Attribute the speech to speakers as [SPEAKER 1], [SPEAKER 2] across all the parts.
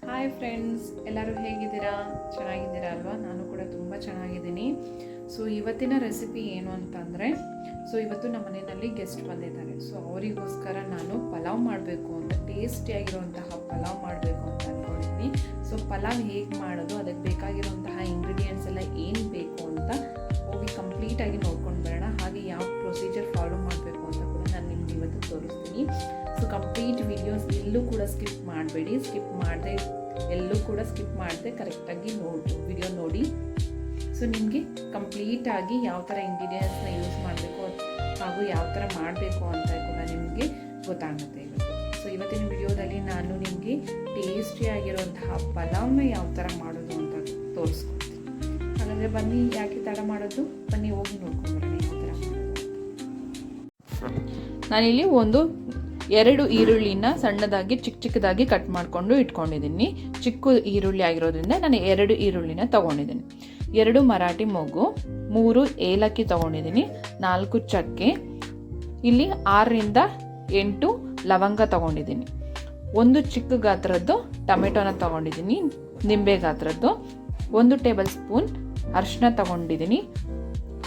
[SPEAKER 1] Hi friends, ಎಲ್ಲರೂ ಹೇಗಿದ್ದೀರಾ? ಚೆನ್ನಾಗಿದ್ದೀರಾ ಅಲ್ವಾ? ನಾನು ಕೂಡ ತುಂಬ ಚೆನ್ನಾಗಿದ್ದೀನಿ. ಸೊ ಇವತ್ತಿನ ರೆಸಿಪಿ ಏನು ಅಂತಂದರೆ, ಇವತ್ತು ನಮ್ಮ ಮನೆಯಲ್ಲಿ ಗೆಸ್ಟ್ ಬಂದಿದ್ದಾರೆ. ಸೊ ಅವರಿಗೋಸ್ಕರ ನಾನು ಪಲಾವ್ ಮಾಡಬೇಕು ಅಂತ, ಟೇಸ್ಟಿಯಾಗಿರುವಂತಹ ಪಲಾವ್ ಮಾಡಬೇಕು ಅಂತ ಅಂದ್ಕೊಂಡಿದ್ದೀನಿ. ಸೊ ಪಲಾವ್ ಹೇಗೆ ಮಾಡೋದು, ಅದಕ್ಕೆ ಬೇಕಾಗಿರುವಂತಹ ಇಂಗ್ರೀಡಿಯೆಂಟ್ಸ್ ಎಲ್ಲ ಏನು ಬೇಕು ಅಂತ ಹೋಗಿ ಕಂಪ್ಲೀಟಾಗಿ ನೋಡ್ಕೊಂಡು ಬರೋಣ. ಹಾಗೆ ಯಾವ ಪ್ರೊಸೀಜರ್ ಫಾಲೋ ಮಾಡಬೇಕು ಅಂತ ಕೂಡ ನಾನು ನಿಮ್ಗೆ ಇವತ್ತು ತೋರಿಸ್ತೀನಿ. ಸೊ ಕಂಪ್ಲೀಟ್ ವಿಡಿಯೋಸ್ ಎಲ್ಲೂ ಕೂಡ ಸ್ಕಿಪ್ ಮಾಡಬೇಡಿ. ಎಲ್ಲೂ ಕೂಡ ಸ್ಕಿಪ್ ಮಾಡದೆ ಕರೆಕ್ಟಾಗಿ ವಿಡಿಯೋ ನೋಡಿ. ಸೊ ನಿಮಗೆ ಕಂಪ್ಲೀಟಾಗಿ ಯಾವ ಥರ ಇಂಗ್ರೀಡಿಯೆಂಟ್ಸ್ನ ಯೂಸ್ ಮಾಡಬೇಕು ಹಾಗೂ ಯಾವ ಥರ ಮಾಡಬೇಕು ಅಂತ ಕೂಡ ನಿಮಗೆ ಗೊತ್ತಾಗುತ್ತೆ ಇವತ್ತು. ಸೊ ಇವತ್ತಿನ ವಿಡಿಯೋದಲ್ಲಿ ನಾನು ನಿಮಗೆ ಟೇಸ್ಟಿಯಾಗಿರುವಂತಹ ಪಲಾವ್ನ ಯಾವ ಥರ ಮಾಡೋದು ಅಂತ ತೋರಿಸ್ಕೊಡ್ತೀನಿ. ಹಾಗಾದರೆ ಬನ್ನಿ, ಯಾಕೆ ತಡ ಮಾಡೋದು, ಬನ್ನಿ ಹೋಗಿ ನೋಡ್ಕೊಂಡ್ಬರೋಣ ಯಾವ ಥರ ಮಾಡೋದು. ನಾನಿಲ್ಲಿ 2 ಈರುಳ್ಳಿನ ಸಣ್ಣದಾಗಿ ಚಿಕ್ಕದಾಗಿ ಕಟ್ ಮಾಡಿಕೊಂಡು ಇಟ್ಕೊಂಡಿದ್ದೀನಿ. ಚಿಕ್ಕ ಈರುಳ್ಳಿ ಆಗಿರೋದ್ರಿಂದ ನಾನು 2 ಈರುಳ್ಳಿನ ತೊಗೊಂಡಿದ್ದೀನಿ. 2 ಮರಾಠಿ ಮೊಗ್ಗು, 3 ಏಲಕ್ಕಿ ತೊಗೊಂಡಿದ್ದೀನಿ, 4 ಚಕ್ಕೆ, ಇಲ್ಲಿ 6ರಿಂದ 8 ಲವಂಗ ತೊಗೊಂಡಿದ್ದೀನಿ, 1 ಚಿಕ್ಕ ಗಾತ್ರದ್ದು ಟೊಮೆಟೊನ ತೊಗೊಂಡಿದ್ದೀನಿ, ನಿಂಬೆ ಗಾತ್ರದ್ದು, 1 ಟೇಬಲ್ ಸ್ಪೂನ್ ಅರಿಶಿನ ತೊಗೊಂಡಿದ್ದೀನಿ,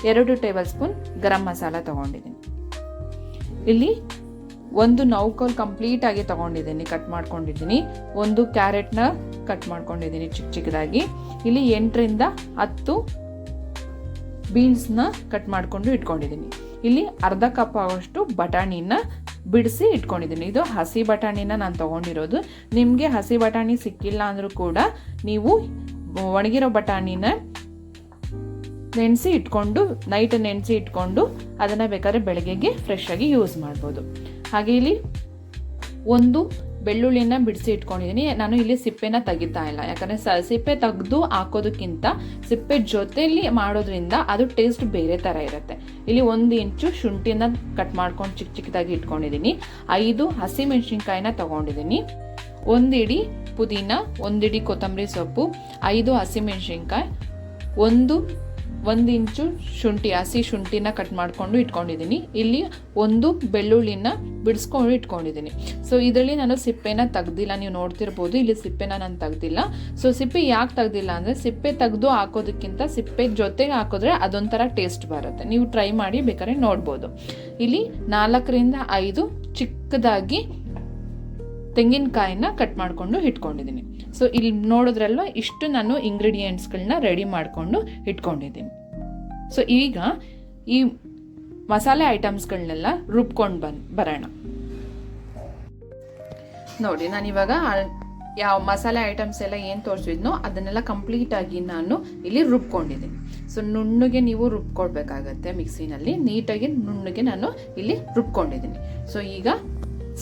[SPEAKER 1] 2 ಟೇಬಲ್ ಸ್ಪೂನ್ ಗರಂ ಮಸಾಲ ತೊಗೊಂಡಿದ್ದೀನಿ. ಇಲ್ಲಿ 1 ನೌಕೋಲ್ ಕಂಪ್ಲೀಟಾಗಿ ತೊಗೊಂಡಿದ್ದೀನಿ, ಕಟ್ ಮಾಡ್ಕೊಂಡಿದ್ದೀನಿ. 1 ಕ್ಯಾರೆಟ್ನ ಕಟ್ ಮಾಡ್ಕೊಂಡಿದ್ದೀನಿ ಚಿಕ್ಕದಾಗಿ. ಇಲ್ಲಿ 8ರಿಂದ 10 ಬೀನ್ಸ್ನ ಕಟ್ ಮಾಡಿಕೊಂಡು ಇಟ್ಕೊಂಡಿದ್ದೀನಿ. ಇಲ್ಲಿ ಅರ್ಧ ಕಪ್ ಆಗೋಷ್ಟು ಬಟಾಣಿನ ಬಿಡಿಸಿ ಇಟ್ಕೊಂಡಿದ್ದೀನಿ. ಇದು ಹಸಿ ಬಟಾಣಿನ ನಾನು ತೊಗೊಂಡಿರೋದು. ನಿಮಗೆ ಹಸಿ ಬಟಾಣಿ ಸಿಕ್ಕಿಲ್ಲ ಅಂದರೂ ಕೂಡ ನೀವು ಒಣಗಿರೋ ಬಟಾಣಿನ ನೆನೆಸಿ ಇಟ್ಕೊಂಡು, ನೈಟ್ ನೆನೆಸಿ ಇಟ್ಕೊಂಡು ಅದನ್ನು ಬೇಕಾದ್ರೆ ಬೆಳಗ್ಗೆಗೆ ಫ್ರೆಶ್ ಆಗಿ ಯೂಸ್ ಮಾಡ್ಬೋದು. ಹಾಗೆ ಇಲ್ಲಿ 1 ಬೆಳ್ಳುಳ್ಳಿನ ಬಿಡಿಸಿ ಇಟ್ಕೊಂಡಿದ್ದೀನಿ. ನಾನು ಇಲ್ಲಿ ಸಿಪ್ಪೆನ ತೆಗಿತಾ ಇಲ್ಲ, ಯಾಕಂದರೆ ಸಿಪ್ಪೆ ತೆಗೆದು ಹಾಕೋದಕ್ಕಿಂತ ಸಿಪ್ಪೆ ಜೊತೆಯಲ್ಲಿ ಮಾಡೋದ್ರಿಂದ ಅದು ಟೇಸ್ಟ್ ಬೇರೆ ಥರ ಇರುತ್ತೆ. ಇಲ್ಲಿ 1 ಇಂಚು ಶುಂಠಿನ ಕಟ್ ಮಾಡ್ಕೊಂಡು ಚಿಕ್ಕದಾಗಿ ಇಟ್ಕೊಂಡಿದ್ದೀನಿ. 5 ಹಸಿಮೆಣಸಿನ್ಕಾಯಿನ ತೊಗೊಂಡಿದ್ದೀನಿ, 1 ಇಡಿ ಪುದೀನ, 1 ಇಡಿ ಕೊತ್ತಂಬರಿ ಸೊಪ್ಪು, 5 ಹಸಿಮೆಣಸಿನ್ಕಾಯಿ, 1 ಇಂಚು ಶುಂಠಿ, ಹಸಿ ಶುಂಠಿನ ಕಟ್ ಮಾಡಿಕೊಂಡು ಇಟ್ಕೊಂಡಿದ್ದೀನಿ. ಇಲ್ಲಿ 1 ಬೆಳ್ಳುಳ್ಳಿನ ಬಿಡಿಸ್ಕೊಂಡು ಇಟ್ಕೊಂಡಿದ್ದೀನಿ. ಸೊ ಇದರಲ್ಲಿ ನಾನು ಸಿಪ್ಪೆನ ತೆಗ್ದಿಲ್ಲ, ನೀವು ನೋಡ್ತಿರ್ಬೋದು. ಇಲ್ಲಿ ಸಿಪ್ಪೆನ ನಾನು ತೆಗ್ದಿಲ್ಲ. ಸೊ ಸಿಪ್ಪೆ ಯಾಕೆ ತೆಗ್ದಿಲ್ಲ ಅಂದರೆ, ಸಿಪ್ಪೆ ತೆಗೆದು ಹಾಕೋದಕ್ಕಿಂತ ಸಿಪ್ಪೆ ಜೊತೆಗೆ ಹಾಕಿದ್ರೆ ಅದೊಂಥರ ಟೇಸ್ಟ್ ಬರುತ್ತೆ. ನೀವು ಟ್ರೈ ಮಾಡಿ, ಬೇಕಾದ್ರೆ ನೋಡ್ಬೋದು. ಇಲ್ಲಿ 4ರಿಂದ 5 ಚಿಕ್ಕದಾಗಿ ತೆಂಗಿನಕಾಯಿನ ಕಟ್ ಮಾಡಿಕೊಂಡು ಇಟ್ಕೊಂಡಿದ್ದೀನಿ. ಸೊ ಇಲ್ಲಿ ನೋಡಿದ್ರಲ್ವ, ಇಷ್ಟು ನಾನು ಇಂಗ್ರೀಡಿಯೆಂಟ್ಸ್ಗಳನ್ನ ರೆಡಿ ಮಾಡಿಕೊಂಡು ಇಟ್ಕೊಂಡಿದ್ದೀನಿ. ಸೊ ಈಗ ಈ ಮಸಾಲೆ ಐಟಮ್ಸ್ಗಳನ್ನೆಲ್ಲ ರುಬ್ಕೊಂಡು ಬರೋಣ. ನೋಡಿ, ನಾನಿವಾಗ ಯಾವ ಮಸಾಲೆ ಐಟಮ್ಸ್ ಎಲ್ಲ ಏನು ತೋರಿಸಿದ್ನೋ ಅದನ್ನೆಲ್ಲ ಕಂಪ್ಲೀಟಾಗಿ ನಾನು ಇಲ್ಲಿ ರುಬ್ಕೊಂಡಿದ್ದೀನಿ. ಸೊ ನುಣ್ಣಗೆ ನೀವು ರುಬ್ಕೊಳ್ಬೇಕಾಗತ್ತೆ ಮಿಕ್ಸಿನಲ್ಲಿ, ನೀಟಾಗಿ ನುಣ್ಣಗೆ ನಾನು ಇಲ್ಲಿ ರುಬ್ಕೊಂಡಿದ್ದೀನಿ. ಸೊ ಈಗ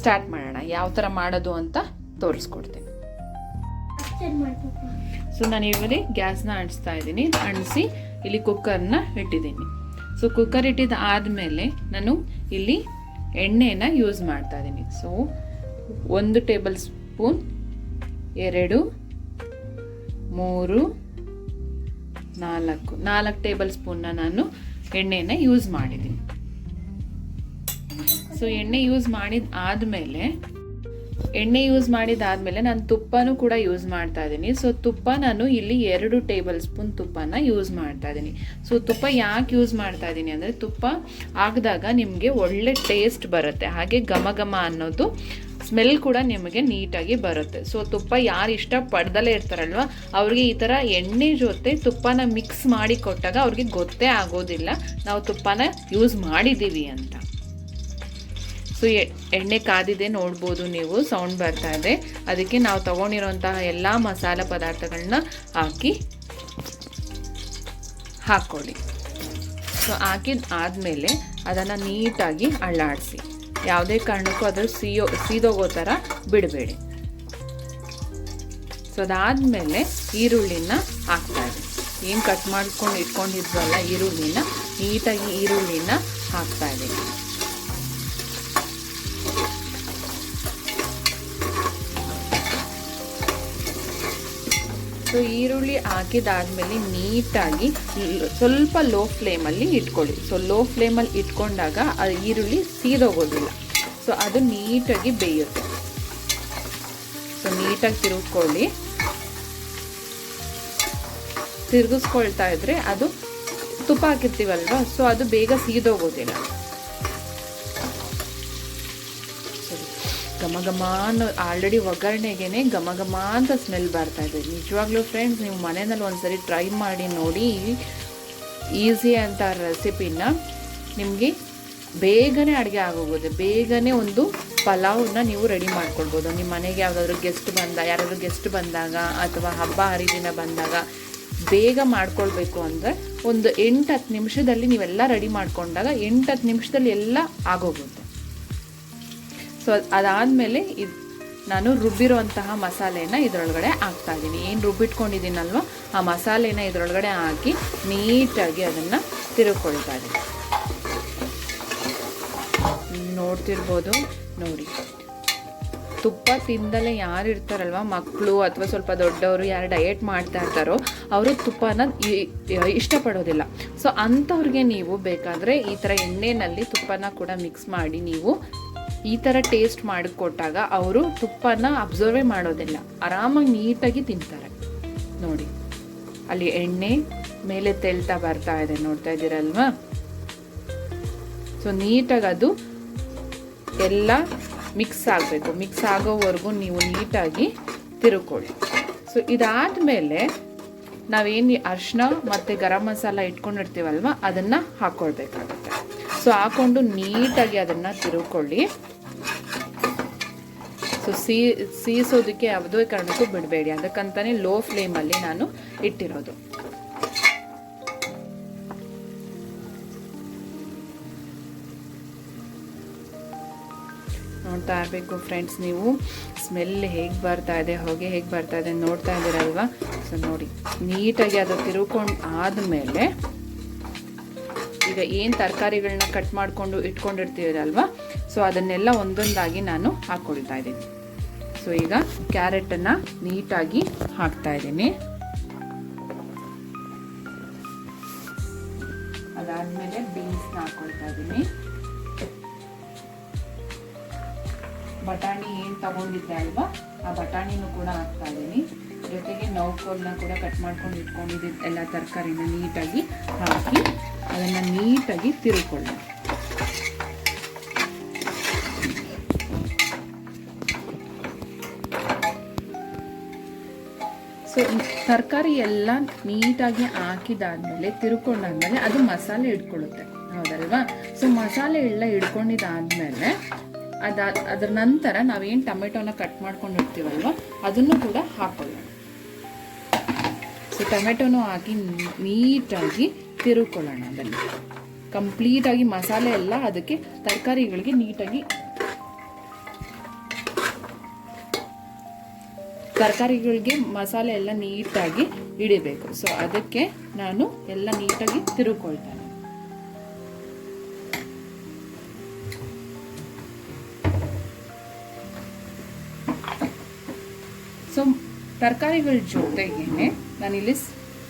[SPEAKER 1] ಸ್ಟಾರ್ಟ್ ಮಾಡೋಣ, ಯಾವ ಥರ ಮಾಡೋದು ಅಂತ ತೋರಿಸ್ಕೊಡ್ತೀನಿ. ಸೊ ನಾನು ಇವಾಗ ಗ್ಯಾಸ್ನ ಅಂಟಿಸ್ತಾ ಇದ್ದೀನಿ. ಅಂಟಿಸಿ ಇಲ್ಲಿ ಕುಕ್ಕರ್ನ ಇಟ್ಟಿದ್ದೀನಿ. ಸೊ ಕುಕ್ಕರ್ ಇಟ್ಟಿದ್ದು ಆದಮೇಲೆ ನಾನು ಇಲ್ಲಿ ಎಣ್ಣೆನ ಯೂಸ್ ಮಾಡ್ತಾ ಇದ್ದೀನಿ. ಸೊ 1 ಟೇಬಲ್ ಸ್ಪೂನ್, 2, 3, 4 ಟೇಬಲ್ ಸ್ಪೂನ್ನ ನಾನು ಎಣ್ಣೆನ ಯೂಸ್ ಮಾಡಿದ್ದೀನಿ. ಸೊ ಎಣ್ಣೆ ಯೂಸ್ ಮಾಡಿದಾದ್ಮೇಲೆ ನಾನು ತುಪ್ಪನೂ ಕೂಡ ಯೂಸ್ ಮಾಡ್ತಾ ಇದ್ದೀನಿ. ಸೊ ತುಪ್ಪ ನಾನು ಇಲ್ಲಿ 2 ಟೇಬಲ್ ಸ್ಪೂನ್ ತುಪ್ಪನ ಯೂಸ್ ಮಾಡ್ತಾ ಇದ್ದೀನಿ. ಸೊ ತುಪ್ಪ ಯಾಕೆ ಯೂಸ್ ಮಾಡ್ತಾ ಇದ್ದೀನಿ ಅಂದರೆ, ತುಪ್ಪ ಹಾಕಿದಾಗ ನಿಮಗೆ ಒಳ್ಳೆ ಟೇಸ್ಟ್ ಬರುತ್ತೆ, ಹಾಗೆ ಘಮ ಘಮ ಅನ್ನೋದು ಸ್ಮೆಲ್ ಕೂಡ ನಿಮಗೆ ನೀಟಾಗಿ ಬರುತ್ತೆ. ಸೊ ತುಪ್ಪ ಯಾರು ಇಷ್ಟಪಡ್ದಲೇ ಇರ್ತಾರಲ್ವ, ಅವ್ರಿಗೆ ಈ ಥರ ಎಣ್ಣೆ ಜೊತೆ ತುಪ್ಪನ ಮಿಕ್ಸ್ ಮಾಡಿ ಕೊಟ್ಟಾಗ ಅವ್ರಿಗೆ ಗೊತ್ತೇ ಆಗೋದಿಲ್ಲ ನಾವು ತುಪ್ಪನ ಯೂಸ್ ಮಾಡಿದ್ದೀವಿ ಅಂತ. ಸೊ ಎಣ್ಣೆ ಕಾದಿದೆ, ನೋಡ್ಬೋದು ನೀವು, ಸೌಂಡ್ ಬರ್ತಾ ಇದೆ. ಅದಕ್ಕೆ ನಾವು ತೊಗೊಂಡಿರೋಂತಹ ಎಲ್ಲ ಮಸಾಲೆ ಪದಾರ್ಥಗಳನ್ನ ಹಾಕ್ಕೊಳ್ಳಿ. ಸೊ ಹಾಕಿದ ಆದಮೇಲೆ ಅದನ್ನು ನೀಟಾಗಿ ಅಳ್ಳಾಡಿಸಿ, ಯಾವುದೇ ಕಾರಣಕ್ಕೂ ಅದು ಸೀದೋಗೋ ಥರ ಬಿಡಬೇಡಿ. ಸೊ ಅದಾದಮೇಲೆ ಈರುಳ್ಳಿನ ಹಾಕ್ತಾಯಿದ್ದೀನಿ. ಏನು ಕಟ್ ಮಾಡ್ಕೊಂಡು ಇಟ್ಕೊಂಡಿದ್ವಲ್ಲ ಈರುಳ್ಳಿನ, ನೀಟಾಗಿ ಈರುಳ್ಳಿನ ಹಾಕ್ತಾಯಿದ್ದೀನಿ. ಸೊ ಈರುಳ್ಳಿ ಹಾಕಿದಾದ್ಮೇಲೆ ನೀಟಾಗಿ ಸ್ವಲ್ಪ ಲೋ ಫ್ಲೇಮಲ್ಲಿ ಇಟ್ಕೊಳ್ಳಿ. ಸೊ ಲೋ ಫ್ಲೇಮಲ್ಲಿ ಇಟ್ಕೊಂಡಾಗ ಆ ಈರುಳ್ಳಿ ಸೀದೋಗೋದಿಲ್ಲ. ಸೊ ಅದು ನೀಟಾಗಿ ಬೇಯುತ್ತೆ. ಸೊ ಸೊ ನೀಟಾಗಿ ತಿರುಗಿಸ್ಕೊಳ್ತಾ ಇದ್ರೆ ಅದು ತುಪ್ಪ ಹಾಕಿರ್ತೀವಲ್ವ, ಸೊ ಅದು ಬೇಗ ಸೀದೋಗೋದಿಲ್ಲ. ಘಮ ಘಮ ಆಲ್ರೆಡಿ ಒಗ್ಗರಣೆಗೆ ಘಮ ಘಮ ಅಂತ ಸ್ಮೆಲ್ ಬರ್ತಾ ಇದೆ. ನಿಜವಾಗ್ಲೂ ಫ್ರೆಂಡ್ಸ್, ನೀವು ಮನೆಯಲ್ಲಿ ಒಂದ್ಸರಿ ಟ್ರೈ ಮಾಡಿ ನೋಡಿ. ಈಸಿ ಅಂತ ರೆಸಿಪಿನ ನಿಮಗೆ ಬೇಗನೆ ಅಡುಗೆ ಆಗೋಗುತ್ತೆ. ಬೇಗನೆ ಒಂದು ಪಲಾವ್ನ ನೀವು ರೆಡಿ ಮಾಡ್ಕೊಳ್ಬೋದು. ನಿಮ್ಮ ಮನೆಗೆ ಯಾರಾದರೂ ಗೆಸ್ಟ್ ಬಂದಾಗ ಅಥವಾ ಹಬ್ಬ ಹರಿದಿನ ಬಂದಾಗ ಬೇಗ ಮಾಡ್ಕೊಳ್ಬೇಕು ಅಂದರೆ ಒಂದು 8-10 ನಿಮಿಷದಲ್ಲಿ ನೀವೆಲ್ಲ ರೆಡಿ ಮಾಡ್ಕೊಂಡಾಗ 8-10 ನಿಮಿಷದಲ್ಲಿ ಎಲ್ಲ ಆಗೋಗುತ್ತೆ. ಸೊ ಅದಾದಮೇಲೆ ನಾನು ರುಬ್ಬಿರೋಂತಹ ಮಸಾಲೆನ ಇದರೊಳಗಡೆ ಹಾಕ್ತಾಯಿದ್ದೀನಿ. ಏನು ರುಬ್ಬಿಟ್ಕೊಂಡಿದ್ದೀನಲ್ವ ಆ ಮಸಾಲೆನ ಇದರೊಳಗಡೆ ಹಾಕಿ ನೀಟಾಗಿ ಅದನ್ನು ತಿರುಗಿಕೊಳ್ತಾ ಇದ್ದೀನಿ. ನೋಡ್ತಿರ್ಬೋದು ನೋಡಿ, ತುಪ್ಪ ತಿಂದಲೇ ಯಾರು ಇರ್ತಾರಲ್ವ, ಮಕ್ಕಳು ಅಥವಾ ಸ್ವಲ್ಪ ದೊಡ್ಡವರು ಯಾರು ಡಯಟ್ ಮಾಡ್ತಾ ಇರ್ತಾರೋ ಅವರು ತುಪ್ಪನ ಇಷ್ಟಪಡೋದಿಲ್ಲ. ಸೊ ಅಂಥವ್ರಿಗೆ ನೀವು ಬೇಕಾದರೆ ಈ ಥರ ಎಣ್ಣೆಯಲ್ಲಿ ತುಪ್ಪನ ಕೂಡ ಮಿಕ್ಸ್ ಮಾಡಿ ನೀವು ಈ ಥರ ಟೇಸ್ಟ್ ಮಾಡಿಕೊಟ್ಟಾಗ ಅವರು ತುಪ್ಪನ ಅಬ್ಸರ್ವೇ ಮಾಡೋದಿಲ್ಲ, ಆರಾಮಾಗಿ ನೀಟಾಗಿ ತಿಂತಾರೆ. ನೋಡಿ ಅಲ್ಲಿ ಎಣ್ಣೆ ಮೇಲೆ ತೆಳ್ತಾ ಬರ್ತಾ ಇದೆ, ನೋಡ್ತಾ ಇದ್ದೀರಲ್ವಾ. ಸೊ ನೀಟಾಗಿ ಅದು ಎಲ್ಲ ಮಿಕ್ಸ್ ಆಗಬೇಕು. ಮಿಕ್ಸ್ ಆಗೋವರೆಗೂ ನೀವು ನೀಟಾಗಿ ತಿರುಕೊಳ್ಳಿ. ಸೊ ಇದಾದಮೇಲೆ ನಾವೇನು ಅರಿಶಿನ ಮತ್ತು ಗರಂ ಮಸಾಲ ಇಟ್ಕೊಂಡಿರ್ತೀವಲ್ವ ಅದನ್ನು ಹಾಕ್ಕೊಳ್ಬೇಕಾಗುತ್ತೆ. ಸೊ ಹಾಕ್ಕೊಂಡು ನೀಟಾಗಿ ಅದನ್ನು ತಿರುಕೊಳ್ಳಿ. ಸೊ ಸೀಸೋದಕ್ಕೆ ಯಾವುದೇ ಕಾರಣಕ್ಕೂ ಬಿಡಬೇಡಿ, ಅದಕ್ಕಂತಾನೆ ಲೋ ಫ್ಲೇಮಲ್ಲಿ ನಾನು ಇಟ್ಟಿರೋದು. ನೋಡ್ತಾ ಇರಬೇಕು ಫ್ರೆಂಡ್ಸ್, ನೀವು ಸ್ಮೆಲ್ ಹೇಗೆ ಬರ್ತಾ ಇದೆ, ಹೊಗೆ ಹೇಗೆ ಬರ್ತಾ ಇದೆ ನೋಡ್ತಾ ಇದ್ದೀರಲ್ವ. ಸೊ ನೋಡಿ ನೀಟಾಗಿ ಅದು ತಿರುಕೊಂಡು ಆದಮೇಲೆ ಈಗ ಏನು ತರಕಾರಿಗಳನ್ನ ಕಟ್ ಮಾಡಿಕೊಂಡು ಇಟ್ಕೊಂಡಿರ್ತೀರಲ್ವ, ಸೊ ಅದನ್ನೆಲ್ಲ ಒಂದೊಂದಾಗಿ ನಾನು ಹಾಕ್ಕೊಳ್ತಾ ಇದ್ದೀನಿ. ಸೊ ಈಗ ಕ್ಯಾರೆಟನ್ನು ನೀಟಾಗಿ ಹಾಕ್ತಾ ಇದ್ದೀನಿ. ಅದಾದಮೇಲೆ ಬೀನ್ಸ್ನ ಹಾಕ್ಕೊಳ್ತಾ ಇದ್ದೀನಿ. ಬಟಾಣಿ ಏನು ತಗೊಂಡಿದ್ದೆ ಅಲ್ವಾ ಆ ಬಟಾಣಿನೂ ಕೂಡ ಹಾಕ್ತಾ ಇದ್ದೀನಿ. ಜೊತೆಗೆ ನೌಕೋಲ್ನ ಕೂಡ ಕಟ್ ಮಾಡ್ಕೊಂಡು ಇಟ್ಕೊಂಡಿದ್ದ ಎಲ್ಲ ತರಕಾರಿನ ನೀಟಾಗಿ ಹಾಕಿ ಅದನ್ನು ನೀಟಾಗಿ ತಿರುಕೊಳ್ಳಿ. ಸೊ ತರಕಾರಿ ಎಲ್ಲ ನೀಟಾಗಿ ಹಾಕಿದಾದ್ಮೇಲೆ ತಿರುಕೊಂಡಾದ್ಮೇಲೆ ಅದು ಮಸಾಲೆ ಇಟ್ಕೊಳ್ಳುತ್ತೆ, ಹೌದಲ್ವಾ. ಸೊ ಮಸಾಲೆ ಎಲ್ಲ ಇಟ್ಕೊಂಡಿದ್ದಾದ್ಮೇಲೆ ಅದರ ನಂತರ ನಾವೇನು ಟೊಮೆಟೊನ ಕಟ್ ಮಾಡ್ಕೊಂಡಿರ್ತೀವಲ್ವ ಅದನ್ನು ಕೂಡ ಹಾಕೊಳ್ಳೋಣ. ಸೊ ಟೊಮೆಟೊನೂ ಹಾಕಿ ನೀಟಾಗಿ ತಿರುಕೊಳ್ಳೋಣ. ಅದನ್ನು ಕಂಪ್ಲೀಟಾಗಿ ಮಸಾಲೆ ಎಲ್ಲ ಅದಕ್ಕೆ ತರಕಾರಿಗಳಿಗೆ ನೀಟಾಗಿ ಮಸಾಲೆ ಎಲ್ಲ ನೀಟಾಗಿ ಹಿಡಿಬೇಕು. ಸೊ ಅದಕ್ಕೆ ನಾನು ಎಲ್ಲ ನೀಟಾಗಿ ತಿರುಕೊಳ್ತೇನೆ. ಸೊ ತರಕಾರಿಗಳ ಜೊತೆಗೇನೆ ನಾನಿಲ್ಲಿ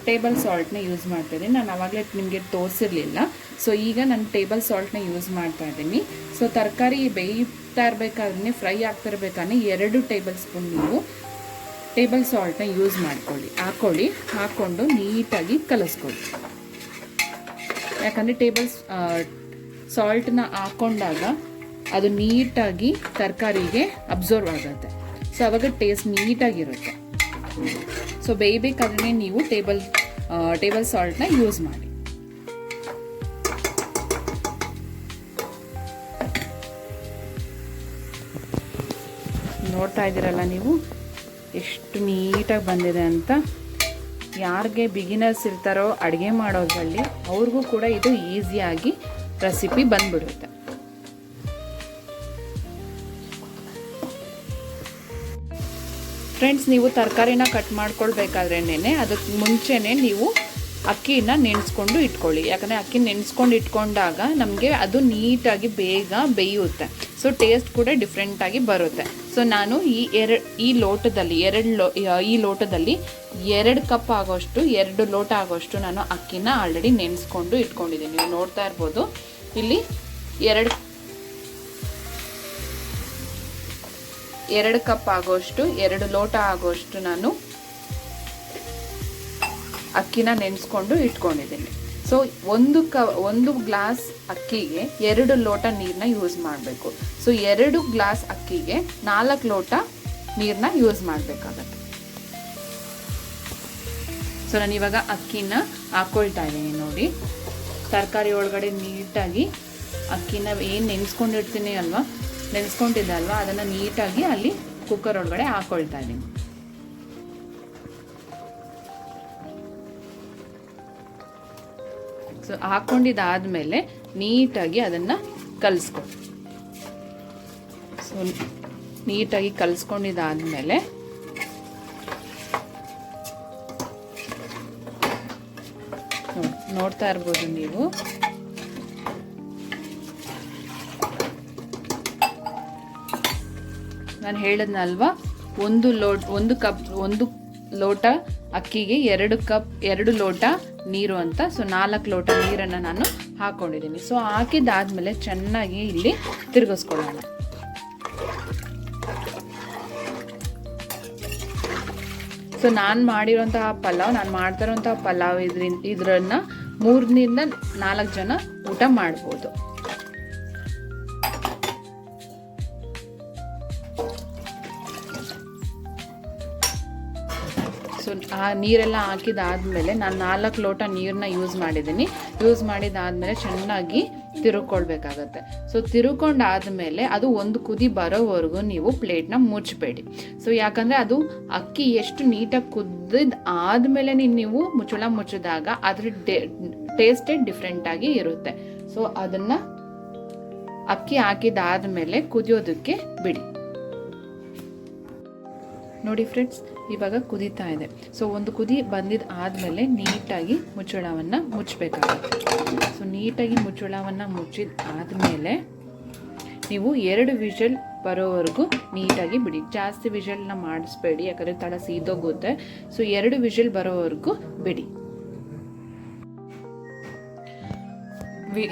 [SPEAKER 1] ಟೇಬಲ್ ಸಾಲ್ಟ್ನ ಯೂಸ್ ಮಾಡ್ತಾ ಇದ್ದೀನಿ. ನಾನು ಆವಾಗಲೇ ನಿಮಗೆ ತೋರಿಸಿರಲಿಲ್ಲ. ಸೊ ಈಗ ನಾನು ಟೇಬಲ್ ಸಾಲ್ಟ್ನ ಯೂಸ್ ಮಾಡ್ತಾ ಇದ್ದೀನಿ. ಸೊ ತರಕಾರಿ ಬೇಯ್ತಾ ಇರಬೇಕಾದ್ರೆ, ಫ್ರೈ ಆಗ್ತಾ ಇರಬೇಕಾದ್ರೆ 2 ಟೇಬಲ್ ಸ್ಪೂನ್ ನೀವು ಟೇಬಲ್ ಸಾಲ್ಟ್ನ ಯೂಸ್ ಹಾಕ್ಕೊಂಡು ನೀಟಾಗಿ ಕಲಿಸ್ಕೊಳ್ಳಿ. ಯಾಕಂದರೆ ಟೇಬಲ್ ಸಾಲ್ಟ್ನ ಹಾಕ್ಕೊಂಡಾಗ ಅದು ನೀಟಾಗಿ ತರಕಾರಿಗೆ ಅಬ್ಸರ್ವ್ ಆಗುತ್ತೆ. ಸೊ ಅವಾಗ ಟೇಸ್ಟ್ ನೀಟಾಗಿರುತ್ತೆ. ಸೊ ಬೇಯಬೇಕಾದ್ರೆ ನೀವು ಟೇಬಲ್ ಸಾಲ್ಟ್ನ ಯೂಸ್ ಮಾಡಿ. ನೋಡ್ತಾ ಇದ್ದೀರಲ್ಲ ನೀವು ಎಷ್ಟು ನೀಟಾಗಿ ಬಂದಿದೆ ಅಂತ. ಯಾರಿಗೆ ಬಿಗಿನರ್ಸ್ ಇರ್ತಾರೋ ಅಡುಗೆ ಮಾಡೋದ್ರಲ್ಲಿ ಅವ್ರಿಗೂ ಕೂಡ ಇದು ಈಸಿಯಾಗಿ ರೆಸಿಪಿ ಬಂದ್ಬಿಡುತ್ತೆ. ಫ್ರೆಂಡ್ಸ್, ನೀವು ತರಕಾರಿನ ಕಟ್ ಮಾಡ್ಕೊಳ್ಬೇಕಾದ್ರೇನೆ ಅದಕ್ಕೆ ಮುಂಚೆನೇ ನೀವು ಅಕ್ಕಿನ ನೆನೆಸ್ಕೊಂಡು ಇಟ್ಕೊಳ್ಳಿ. ಯಾಕಂದರೆ ಅಕ್ಕಿ ನೆನೆಸ್ಕೊಂಡು ಇಟ್ಕೊಂಡಾಗ ನಮಗೆ ಅದು ನೀಟಾಗಿ ಬೇಗ ಬೇಯುತ್ತೆ. ಸೊ ಟೇಸ್ಟ್ ಕೂಡ ಡಿಫ್ರೆಂಟಾಗಿ ಬರುತ್ತೆ. ಸೊ ನಾನು ಈ ಲೋಟದಲ್ಲಿ 2 ಕಪ್ ಆಗೋಷ್ಟು 2 ಲೋಟ ಆಗೋಷ್ಟು ನಾನು ಅಕ್ಕಿನ ಆಲ್ರೆಡಿ ನೆನೆಸ್ಕೊಂಡು ಇಟ್ಕೊಂಡಿದ್ದೀನಿ. ನೀವು ನೋಡ್ತಾ ಇರ್ಬೋದು ಇಲ್ಲಿ 2 ಕಪ್ ಆಗೋಷ್ಟು 2 ಲೋಟ ಆಗೋಷ್ಟು ನಾನು ಅಕ್ಕಿನ ನೆನೆಸ್ಕೊಂಡು ಇಟ್ಕೊಂಡಿದ್ದೀನಿ. ಸೊ 1 ಗ್ಲಾಸ್ ಅಕ್ಕಿಗೆ 2 ಲೋಟ ನೀರನ್ನ ಯೂಸ್ ಮಾಡಬೇಕು. ಸೊ 2 ಗ್ಲಾಸ್ ಅಕ್ಕಿಗೆ 4 ಲೋಟ ನೀರನ್ನ ಯೂಸ್ ಮಾಡಬೇಕಾಗತ್ತೆ. ಸೊ ನಾನು ಇವಾಗ ಅಕ್ಕಿನ ಹಾಕ್ಕೊಳ್ತಾ ಇದ್ದೀನಿ. ನೋಡಿ, ತರಕಾರಿ ಒಳಗಡೆ ನೀಟಾಗಿ ಅಕ್ಕಿನ ಏನು ನೆನೆಸ್ಕೊಂಡಿರ್ತೀನಿ ಅಲ್ವಾ, ನೆನೆಸ್ಕೊಂಡಿದ್ದೆ ಅಲ್ವಾ, ಅದನ್ನು ನೀಟಾಗಿ ಅಲ್ಲಿ ಕುಕ್ಕರ್ ಒಳಗಡೆ ಹಾಕ್ಕೊಳ್ತಾ ಇದ್ದೀನಿ. ಸೊ ಹಾಕ್ಕೊಂಡಿದ್ದಾದಮೇಲೆ ನೀಟಾಗಿ ಅದನ್ನು ಕಲಿಸ್ಕೊ. ಸೊ ನೀಟಾಗಿ ಕಲಿಸ್ಕೊಂಡಿದ್ದಾದಮೇಲೆ ನೋಡ್ತಾ ಇರ್ಬೋದು ನೀವು, ನಾನು ಹೇಳಿದ್ನಲ್ವಾ, 1 ಲೋಟ ಅಕ್ಕಿಗೆ 2 ಲೋಟ ನೀರು ಅಂತ. ಸೊ 4 ಲೋಟ ನೀರನ್ನು ನಾನು ಹಾಕ್ಕೊಂಡಿದ್ದೀನಿ. ಸೊ ಹಾಕಿದ್ದಾದ್ಮೇಲೆ ಚೆನ್ನಾಗಿ ಇಲ್ಲಿ ತಿರುಗಿಸ್ಕೊಳ್ಳೋಣ. ಸೊ ನಾನು ಮಾಡ್ತಾ ಇರೋಂತಹ ಪಲಾವ್ ಇದನ್ನ 3ರಿಂದ 4 ಜನ ಊಟ ಮಾಡ್ಬೋದು. ಸೊ ಆ ನೀರೆಲ್ಲ ಹಾಕಿದಾದ್ಮೇಲೆ ನಾನು 4 ಲೋಟ ನೀರನ್ನ ಯೂಸ್ ಮಾಡಿದಾದ್ಮೇಲೆ ಚೆನ್ನಾಗಿ ತಿರುಕೊಳ್ಬೇಕಾಗತ್ತೆ. ಸೊ ತಿರುಕೊಂಡಾದ್ಮೇಲೆ ಅದು 1 ಕುದಿ ಬರೋವರೆಗೂ ನೀವು ಪ್ಲೇಟ್ನ ಮುಚ್ಚಬೇಡಿ. ಸೊ ಯಾಕಂದರೆ ಅದು ಅಕ್ಕಿ ಎಷ್ಟು ನೀಟಾಗಿ ಕುದ್ದಿದ್ದು ಆದಮೇಲೆ ನೀವು ಮುಚ್ಚಳ ಮುಚ್ಚಿದಾಗ ಅದ್ರ ಟೇಸ್ಟೇ ಡಿಫ್ರೆಂಟಾಗಿ ಇರುತ್ತೆ. ಸೊ ಅದನ್ನು ಅಕ್ಕಿ ಹಾಕಿದಾದ್ಮೇಲೆ ಕುದಿಯೋದಕ್ಕೆ ಬಿಡಿ. ನೋಡಿ ಫ್ರೆಂಡ್ಸ್, ಇವಾಗ ಕುದೀತಾ ಇದೆ. ಸೊ 1 ಕುದಿ ಬಂದಿದ್ದು ಆದಮೇಲೆ ನೀಟಾಗಿ ಮುಚ್ಚಳವನ್ನು ಮುಚ್ಚಬೇಕಾಗುತ್ತೆ. ಸೊ ನೀಟಾಗಿ ಮುಚ್ಚಳವನ್ನು ಮುಚ್ಚಿದ ಆದಮೇಲೆ ನೀವು 2 ವಿಷಲ್ ಬರೋವರೆಗೂ ನೀಟಾಗಿ ಬಿಡಿ. ಜಾಸ್ತಿ ವಿಷಲ್ನ ಮಾಡಿಸ್ಬೇಡಿ, ಯಾಕಂದರೆ ತಳ ಸೀದೋಗುತ್ತೆ. ಸೊ 2 ವಿಷಲ್ ಬರೋವರೆಗೂ ಬಿಡಿ.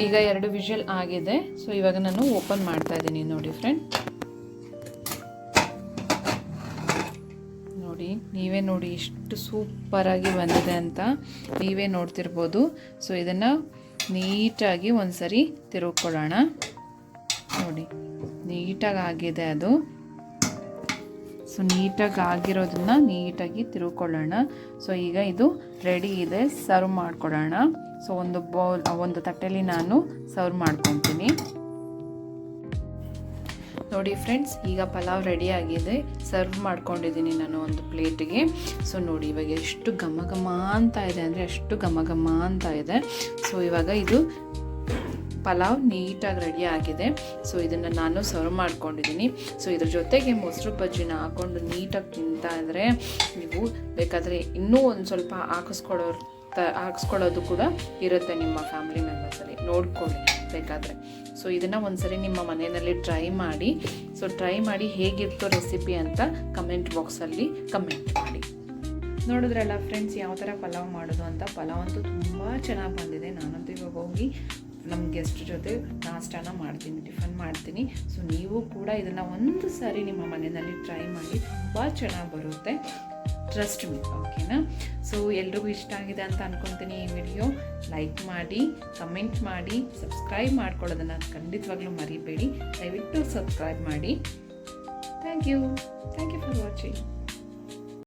[SPEAKER 1] ಈಗ 2 ವಿಷಲ್ ಆಗಿದೆ. ಸೊ ಇವಾಗ ನಾನು ಓಪನ್ ಮಾಡ್ತಾ ಇದ್ದೀನಿ. ನೋಡಿ ಫ್ರೆಂಡ್, ನೀವೇ ನೋಡಿ ಎಷ್ಟು ಸೂಪರಾಗಿ ಬಂದಿದೆ ಅಂತ ನೀವೇ ನೋಡ್ತಿರ್ಬೋದು. ಸೊ ಇದನ್ನು ನೀಟಾಗಿ ಒಂದ್ಸರಿ ತಿರುಗ್ಕೊಳ್ಳೋಣ. ನೋಡಿ, ನೀಟಾಗಿ ಆಗಿದೆ ಅದು. ಸೊ ನೀಟಾಗಿ ಆಗಿರೋದನ್ನ ನೀಟಾಗಿ ತಿರುಗ್ಕೊಳ್ಳೋಣ. ಸೊ ಈಗ ಇದು ರೆಡಿ ಇದೆ, ಸರ್ವ್ ಮಾಡ್ಕೊಳ್ಳೋಣ. ಸೊ ಒಂದು ತಟ್ಟೆಯಲ್ಲಿ ನಾನು ಸರ್ವ್ ಮಾಡ್ಕೊತೀನಿ. ನೋಡಿ ಫ್ರೆಂಡ್ಸ್, ಈಗ ಪಲಾವ್ ರೆಡಿ ಆಗಿದೆ. ಸರ್ವ್ ಮಾಡ್ಕೊಂಡಿದ್ದೀನಿ ನಾನು ಒಂದು ಪ್ಲೇಟಿಗೆ. ಸೊ ನೋಡಿ, ಇವಾಗ ಎಷ್ಟು ಘಮ ಘಮ ಅಂತ ಇದೆ ಅಂದರೆ ಅಷ್ಟು ಘಮ ಘಮ ಅಂತ ಇದೆ. ಸೊ ಇವಾಗ ಇದು ಪಲಾವ್ ನೀಟಾಗಿ ರೆಡಿ ಆಗಿದೆ. ಸೊ ಇದನ್ನು ನಾನು ಸರ್ವ್ ಮಾಡ್ಕೊಂಡಿದ್ದೀನಿ. ಸೊ ಇದ್ರ ಜೊತೆಗೆ ಮೊಸರು ಬಜ್ಜಿನ ಹಾಕ್ಕೊಂಡು ನೀಟಾಗಿ ತಿಂತಾ ಇದ್ದರೆ ನೀವು ಬೇಕಾದರೆ ಇನ್ನೂ ಒಂದು ಸ್ವಲ್ಪ ಹಾಕಿಸ್ಕೊಳ್ಳೋದು ಕೂಡ ಇರುತ್ತೆ ನಿಮ್ಮ ಫ್ಯಾಮಿಲಿ ಮೆಂಬರ್ಸಲ್ಲಿ, ನೋಡ್ಕೊಳ್ಳಿ ಬೇಕಾದರೆ. ಸೊ ಇದನ್ನು ಒಂದ್ಸರಿ ನಿಮ್ಮ ಮನೆಯಲ್ಲಿ ಟ್ರೈ ಮಾಡಿ. ಸೊ ಟ್ರೈ ಮಾಡಿ ಹೇಗಿತ್ತು ರೆಸಿಪಿ ಅಂತ ಕಮೆಂಟ್ ಬಾಕ್ಸಲ್ಲಿ ಕಮೆಂಟ್ ಮಾಡಿ. ನೋಡಿದ್ರಲ್ಲ ಫ್ರೆಂಡ್ಸ್, ಯಾವ ಥರ ಪಲಾವ್ ಮಾಡೋದು ಅಂತ. ಪಲಾವ್ ಅಂತೂ ತುಂಬ ಚೆನ್ನಾಗಿ ಬಂದಿದೆ. ನಾನಂತೂ ಇವಾಗ ಹೋಗಿ ನಮ್ಮ ಗೆಸ್ಟ್ ಜೊತೆ ನಾಷ್ಟಾನ ಮಾಡ್ತೀನಿ, ಟಿಫನ್ ಮಾಡ್ತೀನಿ. ಸೊ ನೀವು ಕೂಡ ಇದನ್ನು ಒಂದು ಸಾರಿ ನಿಮ್ಮ ಮನೆಯಲ್ಲಿ ಟ್ರೈ ಮಾಡಿ, ತುಂಬ ಚೆನ್ನಾಗಿ ಬರುತ್ತೆ. ಟ್ರಸ್ಟ್ ಮೀ, ಓಕೆನಾ? ಸೊ ಎಲ್ರಿಗೂ ಇಷ್ಟ ಆಗಿದೆ ಅಂತ ಅನ್ಕೊತೀನಿ. ಈ ವಿಡಿಯೋ ಲೈಕ್ ಮಾಡಿ, ಕಮೆಂಟ್ ಮಾಡಿ, ಸಬ್ಸ್ಕ್ರೈಬ್ ಮಾಡ್ಕೊಳ್ಳೋದನ್ನು ಖಂಡಿತವಾಗ್ಲೂ ಮರಿಬೇಡಿ. ದಯವಿಟ್ಟು ಸಬ್ಸ್ಕ್ರೈಬ್ ಮಾಡಿ. Thank you for watching.